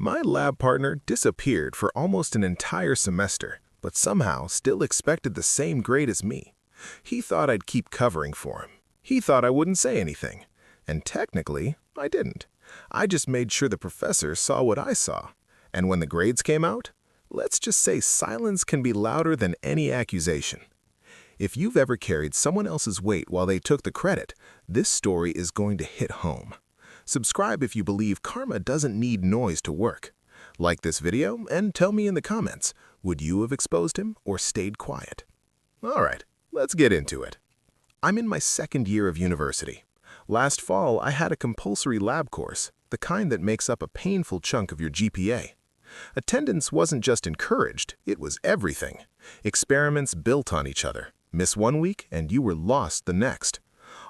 My lab partner disappeared for almost an entire semester, but somehow still expected the same grade as me. He thought I'd keep covering for him. He thought I wouldn't say anything. And technically, I didn't. I just made sure the professor saw what I saw. And when the grades came out, let's just say silence can be louder than any accusation. If you've ever carried someone else's weight while they took the credit, this story is going to hit home. Subscribe if you believe karma doesn't need noise to work. Like this video and tell me in the comments, would you have exposed him or stayed quiet? Alright, let's get into it. I'm in my second year of university. Last fall, I had a compulsory lab course, the kind that makes up a painful chunk of your GPA. Attendance wasn't just encouraged, it was everything. Experiments built on each other. Miss one week and you were lost the next.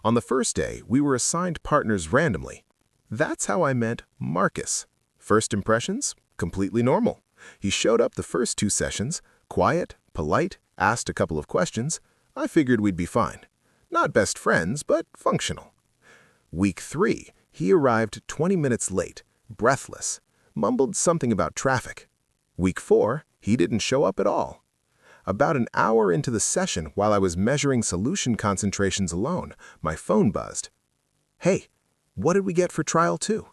On the first day, we were assigned partners randomly. That's how I met Marcus. First impressions? Completely normal. He showed up the first 2 sessions, quiet, polite, asked a couple of questions. I figured we'd be fine. Not best friends, but functional. Week 3, he arrived 20 minutes late, breathless, mumbled something about traffic. Week 4, he didn't show up at all. About an hour into the session, while I was measuring solution concentrations alone, my phone buzzed. Hey, what did we get for trial 2?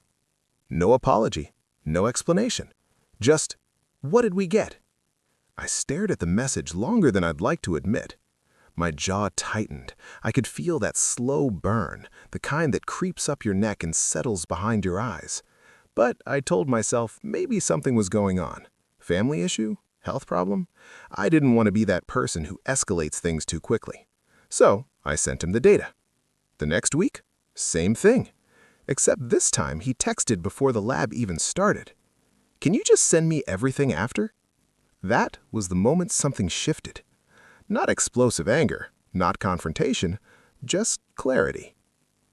No apology, no explanation. Just, what did we get? I stared at the message longer than I'd like to admit. My jaw tightened. I could feel that slow burn, the kind that creeps up your neck and settles behind your eyes. But I told myself maybe something was going on. Family issue? Health problem? I didn't want to be that person who escalates things too quickly. So I sent him the data. The next week, same thing. Except this time he texted before the lab even started. Can you just send me everything after? That was the moment something shifted. Not explosive anger, not confrontation, just clarity.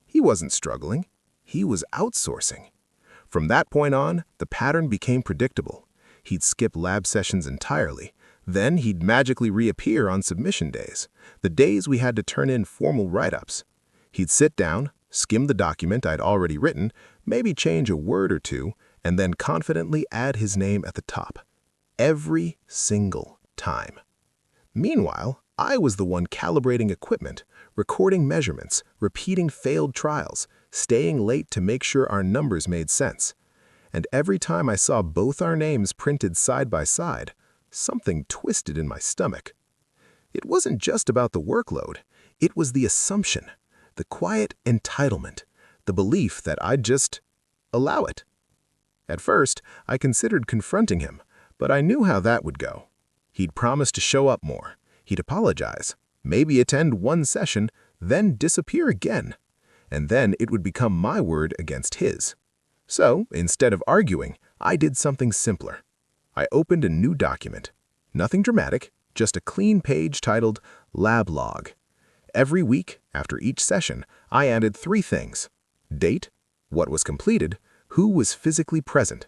He wasn't struggling. He was outsourcing. From that point on, the pattern became predictable. He'd skip lab sessions entirely. Then he'd magically reappear on submission days, the days we had to turn in formal write-ups. He'd sit down, skim the document I'd already written, maybe change a word or two, and then confidently add his name at the top. Every single time. Meanwhile, I was the one calibrating equipment, recording measurements, repeating failed trials, staying late to make sure our numbers made sense. And every time I saw both our names printed side by side, something twisted in my stomach. It wasn't just about the workload. It was the assumption, the quiet entitlement, the belief that I'd just allow it. At first, I considered confronting him, but I knew how that would go. He'd promise to show up more. He'd apologize, maybe attend one session, then disappear again. And then it would become my word against his. So, instead of arguing, I did something simpler. I opened a new document. Nothing dramatic, just a clean page titled Lab Log. Every week, after each session, I added 3 things. Date, what was completed, who was physically present.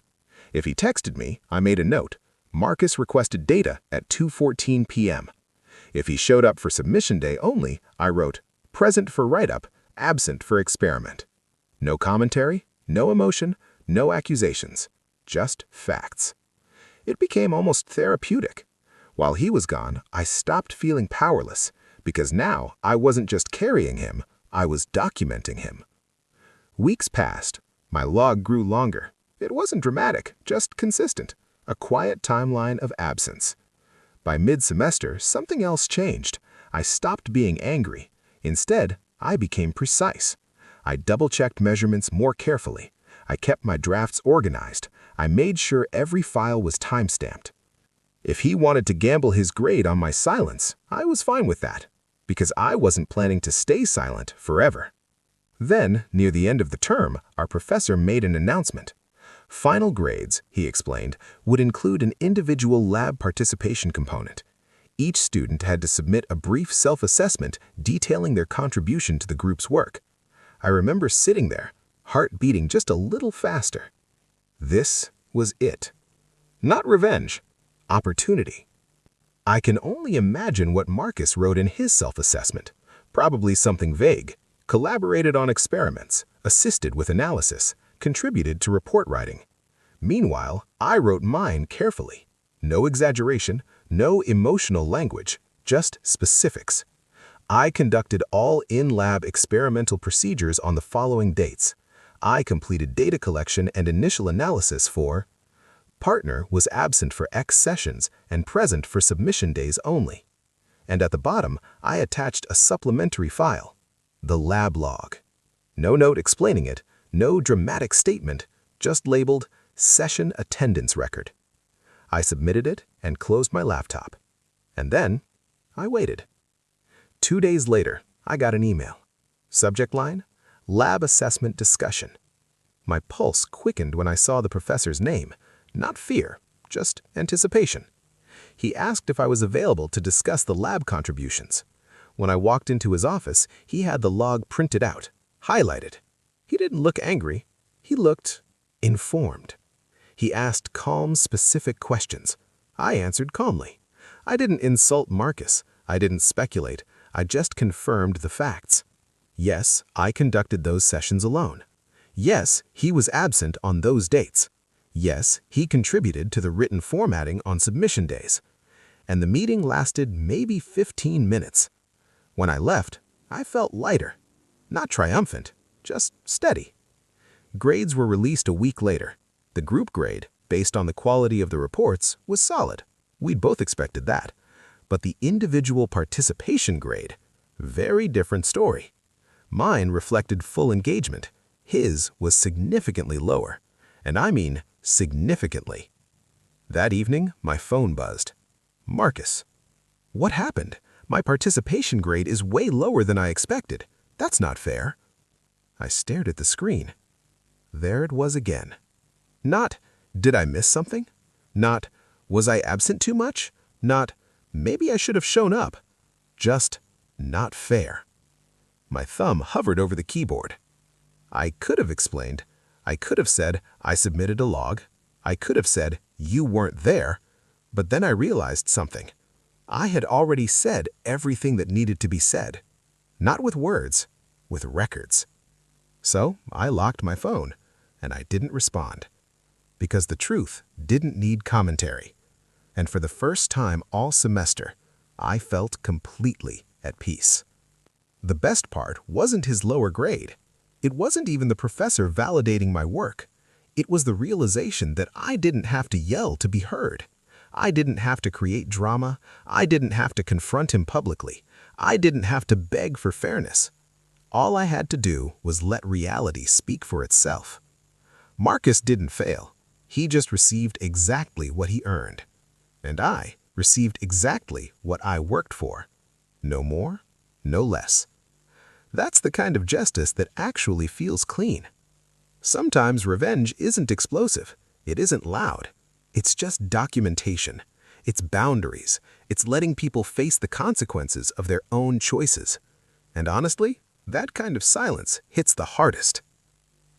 If he texted me, I made a note. Marcus requested data at 2:14 p.m. If he showed up for submission day only, I wrote, present for write-up, absent for experiment. No commentary, no emotion, no accusations, just facts. It became almost therapeutic. While he was gone, I stopped feeling powerless, because now I wasn't just carrying him, I was documenting him. Weeks passed. My log grew longer. It wasn't dramatic, just consistent. A quiet timeline of absence. By mid-semester, something else changed. I stopped being angry. Instead, I became precise. I double-checked measurements more carefully. I kept my drafts organized. I made sure every file was time-stamped. If he wanted to gamble his grade on my silence, I was fine with that, because I wasn't planning to stay silent forever. Then, near the end of the term, our professor made an announcement. Final grades, he explained, would include an individual lab participation component. Each student had to submit a brief self-assessment detailing their contribution to the group's work. I remember sitting there, heart beating just a little faster. This was it. Not revenge, opportunity. I can only imagine what Marcus wrote in his self-assessment. Probably something vague. Collaborated on experiments, assisted with analysis, contributed to report writing. Meanwhile, I wrote mine carefully. No exaggeration, no emotional language, just specifics. I conducted all in-lab experimental procedures on the following dates. I completed data collection and initial analysis for partner was absent for X sessions and present for submission days only. And at the bottom, I attached a supplementary file, the lab log. No note explaining it, no dramatic statement, just labeled Session Attendance Record. I submitted it and closed my laptop. And then, I waited. 2 days later, I got an email. Subject line, Lab Assessment Discussion. My pulse quickened when I saw the professor's name, not fear, just anticipation. He asked if I was available to discuss the lab contributions. When I walked into his office, he had the log printed out, highlighted. He didn't look angry. He looked informed. He asked calm, specific questions. I answered calmly. I didn't insult Marcus. I didn't speculate. I just confirmed the facts. Yes, I conducted those sessions alone. Yes, he was absent on those dates. Yes, he contributed to the written formatting on submission days. And the meeting lasted maybe 15 minutes. When I left, I felt lighter. Not triumphant, just steady. Grades were released a week later. The group grade, based on the quality of the reports, was solid. We'd both expected that. But the individual participation grade, very different story. Mine reflected full engagement. His was significantly lower. And I mean significantly. That evening, my phone buzzed. Marcus. What happened? My participation grade is way lower than I expected. That's not fair. I stared at the screen. There it was again. Not, did I miss something? Not, was I absent too much? Not, maybe I should have shown up. Just, not fair. My thumb hovered over the keyboard. I could have explained. I could have said, I submitted a log. I could have said, you weren't there. But then I realized something. I had already said everything that needed to be said. Not with words, with records. So I locked my phone, and I didn't respond. Because the truth didn't need commentary. And for the first time all semester, I felt completely at peace. The best part wasn't his lower grade. It wasn't even the professor validating my work. It was the realization that I didn't have to yell to be heard. I didn't have to create drama. I didn't have to confront him publicly. I didn't have to beg for fairness. All I had to do was let reality speak for itself. Marcus didn't fail. He just received exactly what he earned. And I received exactly what I worked for. No more, no less. That's the kind of justice that actually feels clean. Sometimes revenge isn't explosive. It isn't loud. It's just documentation. It's boundaries. It's letting people face the consequences of their own choices. And honestly, that kind of silence hits the hardest.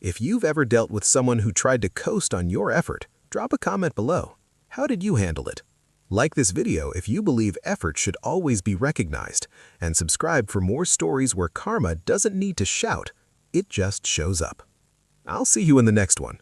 If you've ever dealt with someone who tried to coast on your effort, drop a comment below. How did you handle it? Like this video if you believe effort should always be recognized, and subscribe for more stories where karma doesn't need to shout, it just shows up. I'll see you in the next one.